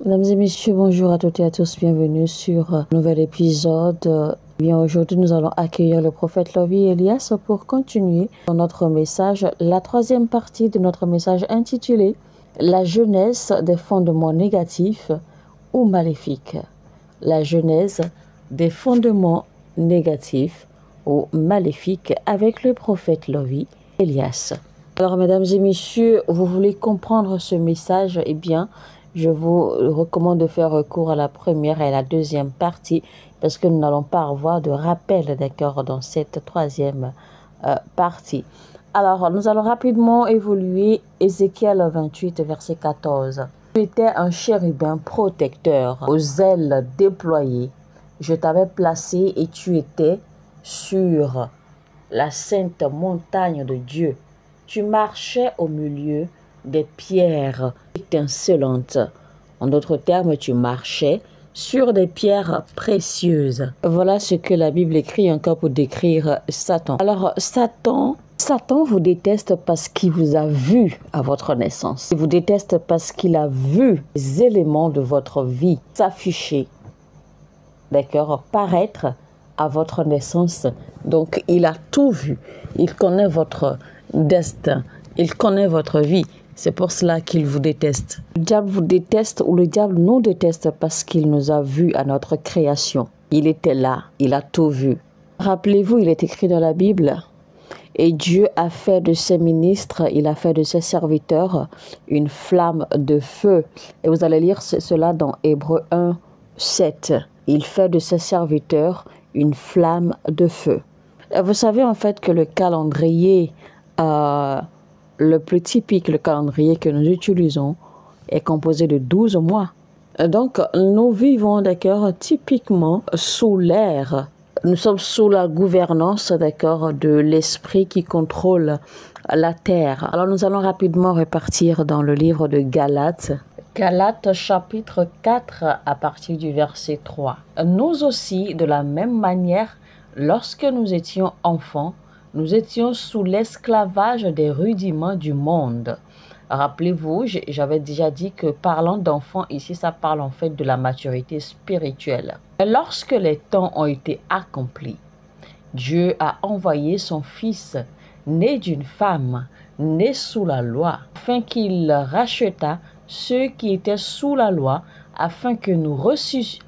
Mesdames et messieurs, bonjour à toutes et à tous, bienvenue sur un nouvel épisode. Aujourd'hui, nous allons accueillir le prophète Lovy Elias pour continuer dans notre message, la troisième partie de notre message intitulé « La genèse des fondements négatifs ou maléfiques ». La genèse des fondements négatifs ou maléfiques avec le prophète Lovy Elias. Alors, mesdames et messieurs, vous voulez comprendre ce message? Eh bien, je vous recommande de faire recours à la première et à la deuxième partie parce que nous n'allons pas avoir de rappel, d'accord, dans cette troisième partie. Alors, nous allons rapidement évoluer. Ézéchiel 28, verset 14. Tu étais un chérubin protecteur, aux ailes déployées. Je t'avais placé et tu étais sur la sainte montagne de Dieu. Tu marchais au milieu des pierres étincelantes. En d'autres termes, tu marchais sur des pierres précieuses. Voilà ce que la Bible écrit encore pour décrire Satan. Alors, Satan vous déteste parce qu'il vous a vu à votre naissance. Il vous déteste parce qu'il a vu les éléments de votre vie s'afficher, d'accord, paraître à votre naissance. Donc, il a tout vu. Il connaît votre destin. Il connaît votre vie. C'est pour cela qu'il vous déteste. Le diable vous déteste ou le diable nous déteste parce qu'il nous a vus à notre création. Il était là. Il a tout vu. Rappelez-vous, il est écrit dans la Bible, et Dieu a fait de ses ministres, il a fait de ses serviteurs une flamme de feu. Et vous allez lire cela dans Hébreux 1, 7. Il fait de ses serviteurs une flamme de feu. Et vous savez en fait que le calendrier le plus typique, le calendrier que nous utilisons, est composé de 12 mois. Donc, nous vivons, d'accord, typiquement sous l'ère. Nous sommes sous la gouvernance, d'accord, de l'esprit qui contrôle la terre. Alors, nous allons rapidement repartir dans le livre de Galates. Galates chapitre 4 à partir du verset 3. Nous aussi, de la même manière, lorsque nous étions enfants, nous étions sous l'esclavage des rudiments du monde. Rappelez-vous, j'avais déjà dit que parlant d'enfants, ici, ça parle en fait de la maturité spirituelle. Lorsque les temps ont été accomplis, Dieu a envoyé son Fils, né d'une femme, né sous la loi, afin qu'il rachetât ceux qui étaient sous la loi, afin que nous reçussions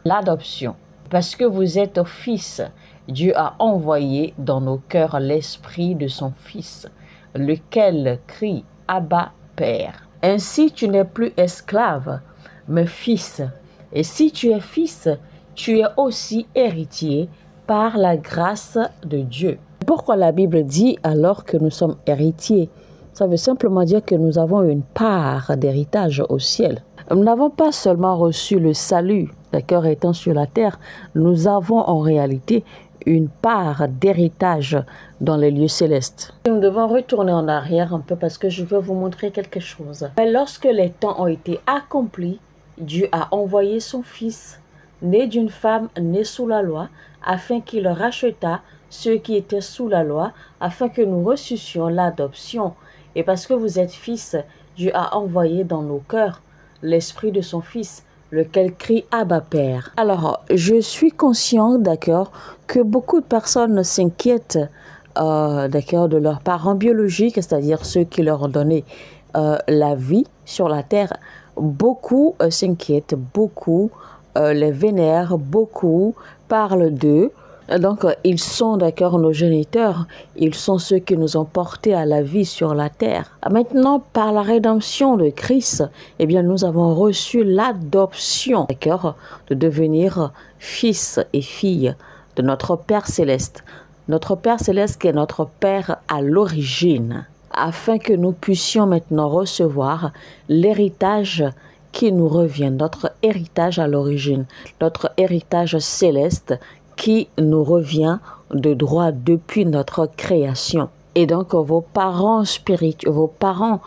l'adoption. Parce que vous êtes fils, Dieu a envoyé dans nos cœurs l'esprit de son Fils, lequel crie « Abba, Père ». Ainsi, tu n'es plus esclave, mais fils. Et si tu es fils, tu es aussi héritier par la grâce de Dieu. Pourquoi la Bible dit alors que nous sommes héritiers? Ça veut simplement dire que nous avons une part d'héritage au ciel. Nous n'avons pas seulement reçu le salut, d'accord, étant sur la terre, nous avons en réalité une part d'héritage dans les lieux célestes. Nous devons retourner en arrière un peu parce que je veux vous montrer quelque chose. Mais lorsque les temps ont été accomplis, Dieu a envoyé son Fils, né d'une femme, né sous la loi, afin qu'il rachetât ceux qui étaient sous la loi, afin que nous reçussions l'adoption. Et parce que vous êtes fils, Dieu a envoyé dans nos cœurs l'esprit de son Fils, lequel crie Abba Père. Alors, je suis conscient, d'accord, que beaucoup de personnes s'inquiètent, d'accord, de leurs parents biologiques, c'est-à-dire ceux qui leur ont donné la vie sur la terre. Beaucoup s'inquiètent, beaucoup les vénèrent, beaucoup parlent d'eux. Donc, ils sont, d'accord, nos géniteurs. Ils sont ceux qui nous ont portés à la vie sur la terre. Maintenant, par la rédemption de Christ, eh bien, nous avons reçu l'adoption, d'accord, de devenir fils et filles de notre Père Céleste. Notre Père Céleste qui est notre Père à l'origine, afin que nous puissions maintenant recevoir l'héritage qui nous revient, notre héritage à l'origine, notre héritage céleste, qui nous revient de droit depuis notre création. Et donc, vos parents spirituels, vos parents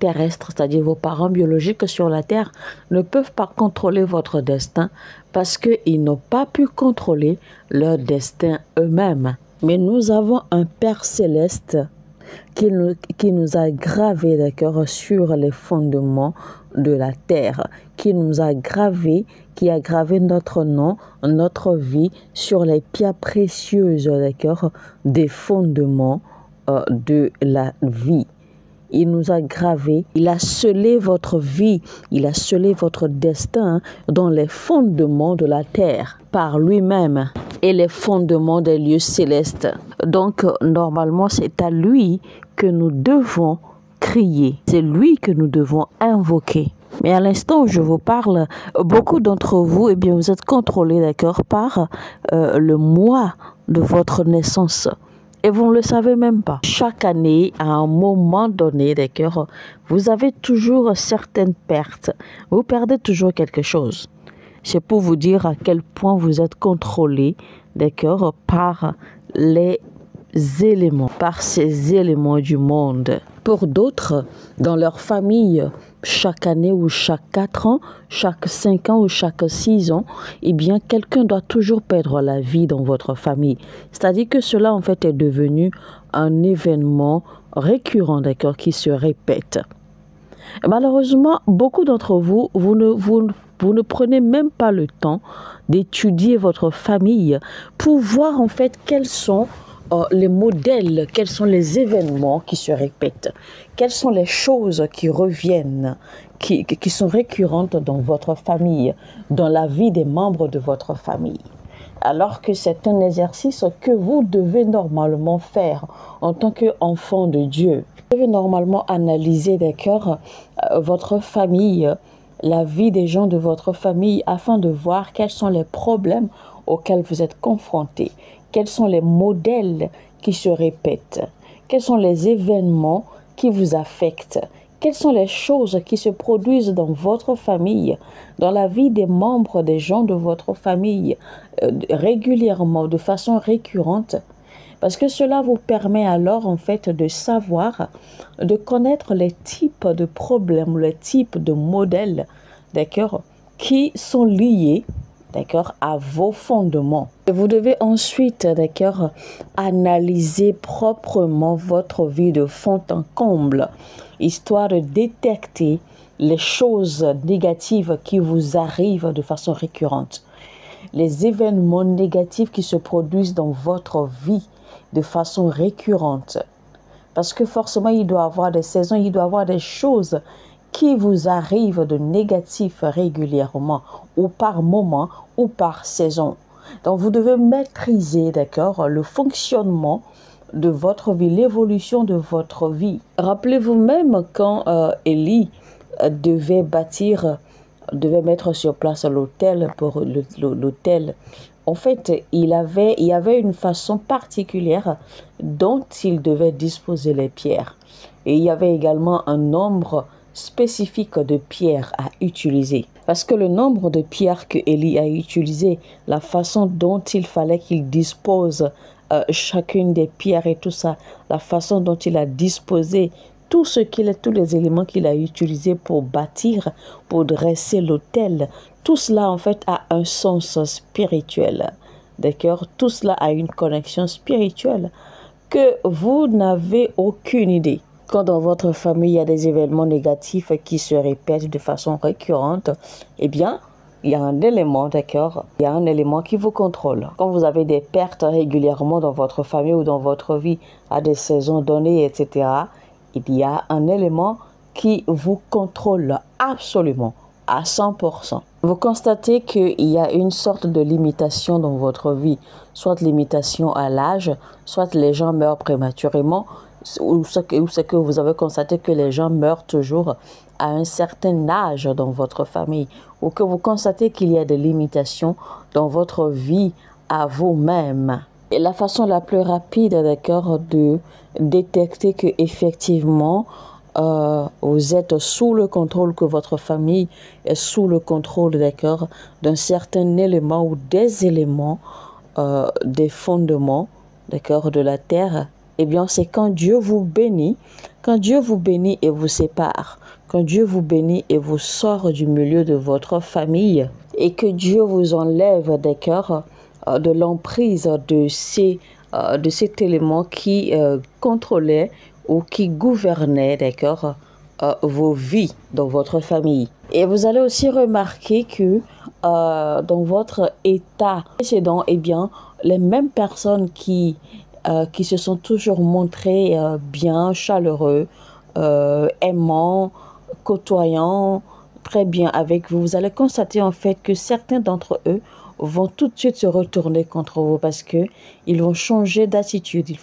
terrestres, c'est-à-dire vos parents biologiques sur la terre, ne peuvent pas contrôler votre destin parce qu'ils n'ont pas pu contrôler leur destin eux-mêmes. Mais nous avons un Père céleste qui nous a gravés, d'accord, sur les fondements de la terre, qui a gravé notre nom, notre vie sur les pierres précieuses, d'accord, des fondements de la vie. Il nous a gravé, il a scellé votre vie, il a scellé votre destin dans les fondements de la terre par lui-même et les fondements des lieux célestes. Donc, normalement, c'est à lui que nous devons crier. C'est lui que nous devons invoquer. Mais à l'instant où je vous parle, beaucoup d'entre vous, eh bien, vous êtes contrôlés, d'accord, par le mois de votre naissance. Et vous ne le savez même pas. Chaque année, à un moment donné, d'accord, vous avez toujours certaines pertes. Vous perdez toujours quelque chose. C'est pour vous dire à quel point vous êtes contrôlé, d'accord, par les éléments, par ces éléments du monde. Pour d'autres, dans leur famille, chaque année ou chaque 4 ans, chaque 5 ans ou chaque 6 ans, eh bien, quelqu'un doit toujours perdre la vie dans votre famille. C'est-à-dire que cela, en fait, est devenu un événement récurrent, d'accord, qui se répète. Malheureusement, beaucoup d'entre vous, vous ne prenez même pas le temps d'étudier votre famille pour voir, en fait, quels sont les modèles, quels sont les événements qui se répètent, quelles sont les choses qui reviennent, qui sont récurrentes dans votre famille, dans la vie des membres de votre famille. Alors que c'est un exercice que vous devez normalement faire en tant qu'enfant de Dieu. Vous devez normalement analyser, d'accord, votre famille, la vie des gens de votre famille, afin de voir quels sont les problèmes auxquels vous êtes confrontés. Quels sont les modèles qui se répètent? Quels sont les événements qui vous affectent? Quelles sont les choses qui se produisent dans votre famille, dans la vie des membres des gens de votre famille, régulièrement, de façon récurrente? Parce que cela vous permet alors, en fait, de savoir, de connaître les types de problèmes, les types de modèles, d'accord, qui sont liés, d'accord, à vos fondements. Et vous devez ensuite, d'accord, analyser proprement votre vie de fond en comble, histoire de détecter les choses négatives qui vous arrivent de façon récurrente, les événements négatifs qui se produisent dans votre vie de façon récurrente. Parce que forcément, il doit y avoir des saisons, il doit y avoir des choses qui vous arrivent de négatif régulièrement, ou par moment, ou par saison. Donc, vous devez maîtriser, d'accord, le fonctionnement de votre vie, l'évolution de votre vie. Rappelez-vous même quand Élie devait mettre sur place l'autel pour l'autel. En fait, il y avait une façon particulière dont il devait disposer les pierres. Et il y avait également un nombre spécifique de pierres à utiliser. Parce que le nombre de pierres que Élie a utilisé, la façon dont il fallait qu'il dispose chacune des pierres et tout ça, la façon dont il a disposé tous les éléments qu'il a utilisés pour bâtir, pour dresser l'autel, tout cela en fait a un sens spirituel. D'accord? Tout cela a une connexion spirituelle que vous n'avez aucune idée. Quand dans votre famille, il y a des événements négatifs qui se répètent de façon récurrente, eh bien, il y a un élément, d'accord? Il y a un élément qui vous contrôle. Quand vous avez des pertes régulièrement dans votre famille ou dans votre vie à des saisons données, etc., il y a un élément qui vous contrôle absolument, à 100%. Vous constatez qu'il y a une sorte de limitation dans votre vie, soit limitation à l'âge, soit les gens meurent prématurément, ou c'est que vous avez constaté que les gens meurent toujours à un certain âge dans votre famille, ou que vous constatez qu'il y a des limitations dans votre vie à vous-même. Et la façon la plus rapide, d'accord, de détecter que effectivement vous êtes sous le contrôle, que votre famille est sous le contrôle, d'accord, d'un certain élément ou des éléments, des fondements, d'accord, de la terre, eh bien, c'est quand Dieu vous bénit et vous sépare, quand Dieu vous bénit et vous sort du milieu de votre famille, et que Dieu vous enlève, d'accord, de l'emprise de cet élément qui contrôlait ou qui gouvernaient, d'accord, vos vies dans votre famille. Et vous allez aussi remarquer que dans votre état précédent, eh bien, les mêmes personnes qui se sont toujours montrées bien, chaleureux, aimants, côtoyants, très bien avec vous, vous allez constater en fait que certains d'entre eux vont tout de suite se retourner contre vous parce que ils vont changer d'attitude, ils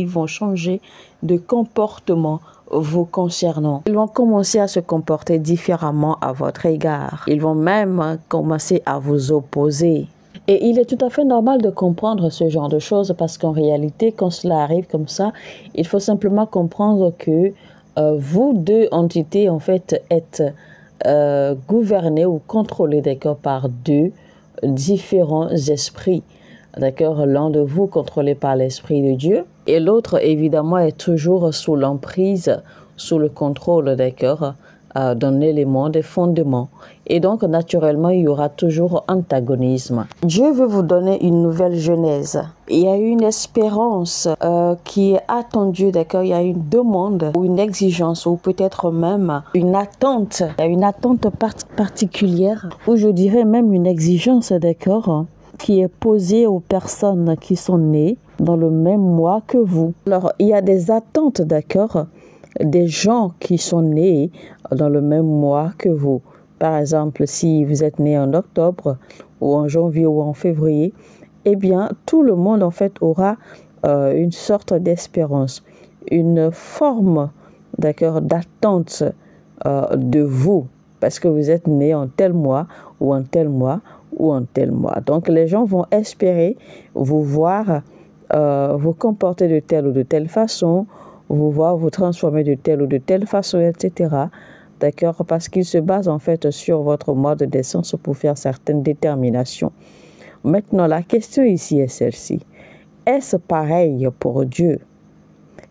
vont changer de comportement vous concernant. Ils vont commencer à se comporter différemment à votre égard. Ils vont même commencer à vous opposer. Et il est tout à fait normal de comprendre ce genre de choses parce qu'en réalité, quand cela arrive comme ça, il faut simplement comprendre que vous deux entités, en fait, êtes gouvernés ou contrôlés, d'accord, par deux différents esprits. D'accord, l'un de vous contrôlé par l'Esprit de Dieu et l'autre, évidemment, est toujours sous l'emprise, sous le contrôle, d'accord, d'un élément, des fondements. Et donc, naturellement, il y aura toujours antagonisme. Dieu veut vous donner une nouvelle genèse. Il y a une espérance qui est attendue, d'accord. Il y a une demande ou une exigence ou peut-être même une attente. Il y a une attente particulière ou je dirais même une exigence, d'accord, qui est posée aux personnes qui sont nées dans le même mois que vous. Alors, il y a des attentes, d'accord, des gens qui sont nés dans le même mois que vous. Par exemple, si vous êtes né en octobre ou en janvier ou en février, eh bien, tout le monde, en fait, aura une sorte d'espérance, une forme, d'accord, d'attente de vous, parce que vous êtes né en tel mois ou en tel mois ou en tel mois. Donc, les gens vont espérer vous voir vous comporter de telle ou de telle façon, vous voir vous transformer de telle ou de telle façon, etc. D'accord? Parce qu'il se base en fait sur votre mois de naissance pour faire certaines déterminations. Maintenant, la question ici est celle-ci. Est-ce pareil pour Dieu?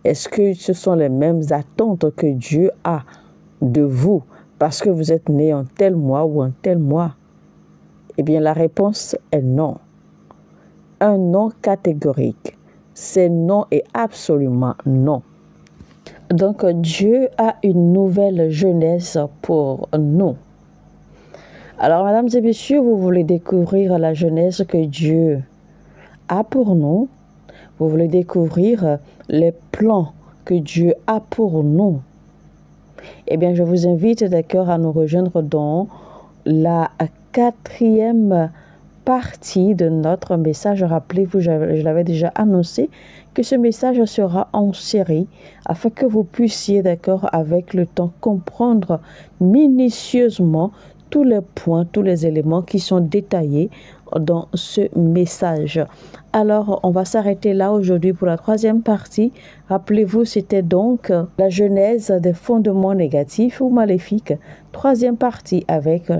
Est-ce que ce sont les mêmes attentes que Dieu a de vous parce que vous êtes né en tel mois ou en tel mois? Eh bien, la réponse est non. Un non catégorique. C'est non et absolument non. Donc, Dieu a une nouvelle jeunesse pour nous. Alors, mesdames et messieurs, vous voulez découvrir la jeunesse que Dieu a pour nous. Vous voulez découvrir les plans que Dieu a pour nous. Eh bien, je vous invite, d'accord, à nous rejoindre dans la 4e partie de notre message. Rappelez-vous, je l'avais déjà annoncé, que ce message sera en série afin que vous puissiez, d'accord, avec le temps, comprendre minutieusement tous les points, tous les éléments qui sont détaillés dans ce message. Alors, on va s'arrêter là aujourd'hui pour la 3e partie. Rappelez-vous, c'était donc la genèse des fondements négatifs ou maléfiques. 3e partie avec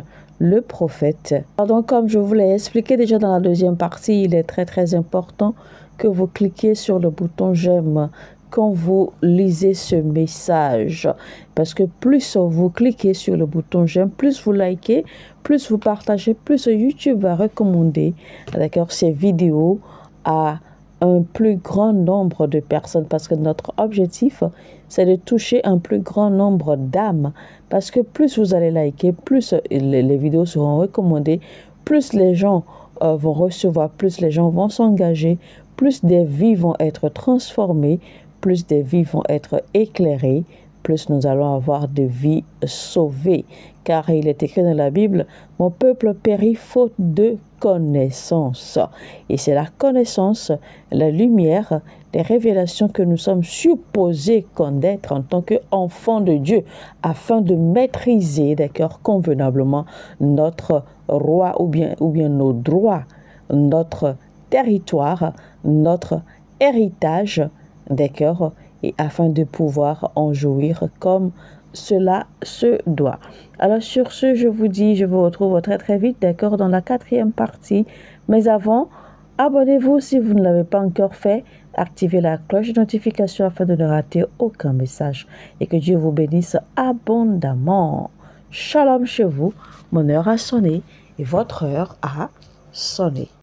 le prophète. Alors donc, comme je vous l'ai expliqué déjà dans la 2e partie, il est très important que vous cliquiez sur le bouton j'aime quand vous lisez ce message. Parce que plus vous cliquez sur le bouton j'aime, plus vous likez, plus vous partagez, plus YouTube va recommander, d'accord, ces vidéos à un plus grand nombre de personnes. Parce que notre objectif, c'est de toucher un plus grand nombre d'âmes. Parce que plus vous allez liker, plus les vidéos seront recommandées, plus les gens vont recevoir, plus les gens vont s'engager, plus des vies vont être transformées, plus des vies vont être éclairées, plus nous allons avoir des vies sauvées. Car il est écrit dans la Bible, « Mon peuple périt faute de connaissance ». Et c'est la connaissance, la lumière, les révélations que nous sommes supposés connaître en tant qu'enfants de Dieu, afin de maîtriser, d'accord, convenablement notre roi ou bien nos droits, notre territoire, notre héritage, d'accord, et afin de pouvoir en jouir comme cela se doit. Alors sur ce, je vous dis, je vous retrouve très vite, d'accord, dans la 4e partie. Mais avant, abonnez-vous si vous ne l'avez pas encore fait. Activez la cloche de notification afin de ne rater aucun message. Et que Dieu vous bénisse abondamment. Shalom chez vous. Mon heure a sonné et votre heure a sonné.